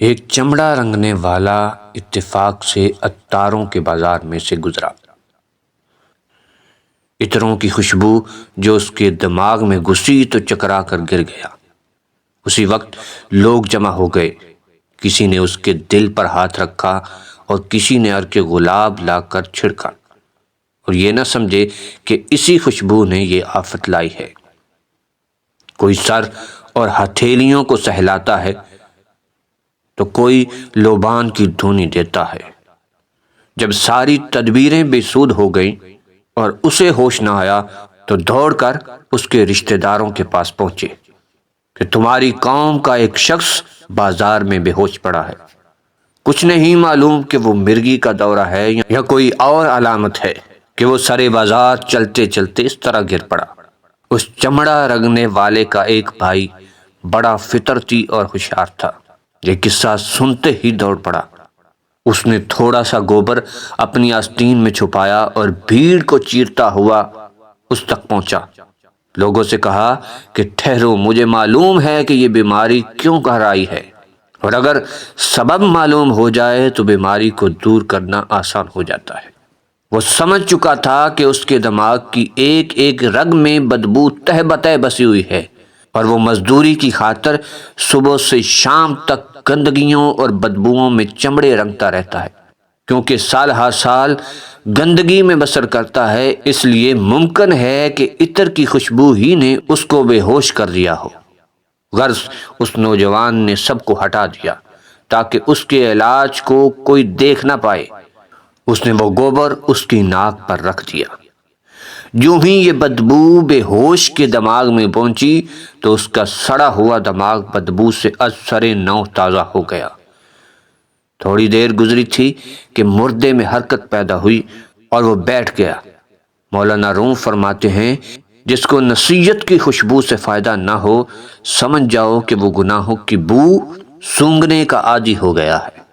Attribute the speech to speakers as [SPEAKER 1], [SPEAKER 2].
[SPEAKER 1] ایک چمڑا رنگنے والا اتفاق سے عطاروں کے بازار میں سے گزرا۔ عطروں کی خوشبو جو اس کے دماغ میں گھسی تو چکرا کر گر گیا۔ اسی وقت لوگ جمع ہو گئے، کسی نے اس کے دل پر ہاتھ رکھا اور کسی نے عرق گلاب لا کر چھڑکا، اور یہ نہ سمجھے کہ اسی خوشبو نے یہ آفت لائی ہے۔ کوئی سر اور ہتھیلیوں کو سہلاتا ہے تو کوئی لوبان کی دھونی دیتا ہے۔ جب ساری تدبیریں بے سود ہو گئیں اور اسے ہوش نہ آیا تو دوڑ کر اس کے رشتہ داروں کے پاس پہنچے کہ تمہاری قوم کا ایک شخص بازار میں بے ہوش پڑا ہے، کچھ نہیں معلوم کہ وہ مرگی کا دورہ ہے یا کوئی اور علامت ہے کہ وہ سرے بازار چلتے چلتے اس طرح گر پڑا۔ اس چمڑا رنگنے والے کا ایک بھائی بڑا فطرتی اور ہوشیار تھا، یہ قصہ سنتے ہی دوڑ پڑا۔ اس نے تھوڑا سا گوبر اپنی آستین میں چھپایا اور بھیڑ کو چیرتا ہوا اس تک پہنچا۔ لوگوں سے کہا کہ ٹھہرو، مجھے معلوم ہے کہ یہ بیماری کیوں گھر آئی ہے، اور اگر سبب معلوم ہو جائے تو بیماری کو دور کرنا آسان ہو جاتا ہے۔ وہ سمجھ چکا تھا کہ اس کے دماغ کی ایک ایک رگ میں بدبو تہ بتہ بسی ہوئی ہے، اور وہ مزدوری کی خاطر صبح سے شام تک گندگیوں اور بدبوؤں میں چمڑے رنگتا رہتا ہے۔ کیونکہ سال ہر سال گندگی میں بسر کرتا ہے، اس لیے ممکن ہے کہ عطر کی خوشبو ہی نے اس کو بے ہوش کر دیا ہو۔ غرض اس نوجوان نے سب کو ہٹا دیا تاکہ اس کے علاج کو کوئی دیکھ نہ پائے۔ اس نے وہ گوبر اس کی ناک پر رکھ دیا۔ جو ہی یہ بدبو بے ہوش کے دماغ میں پہنچی تو اس کا سڑا ہوا دماغ بدبو سے از سرے نو تازہ ہو گیا۔ تھوڑی دیر گزری تھی کہ مردے میں حرکت پیدا ہوئی اور وہ بیٹھ گیا۔ مولانا روم فرماتے ہیں، جس کو نصیحت کی خوشبو سے فائدہ نہ ہو، سمجھ جاؤ کہ وہ گناہوں کی بو سونگھنے کا عادی ہو گیا ہے۔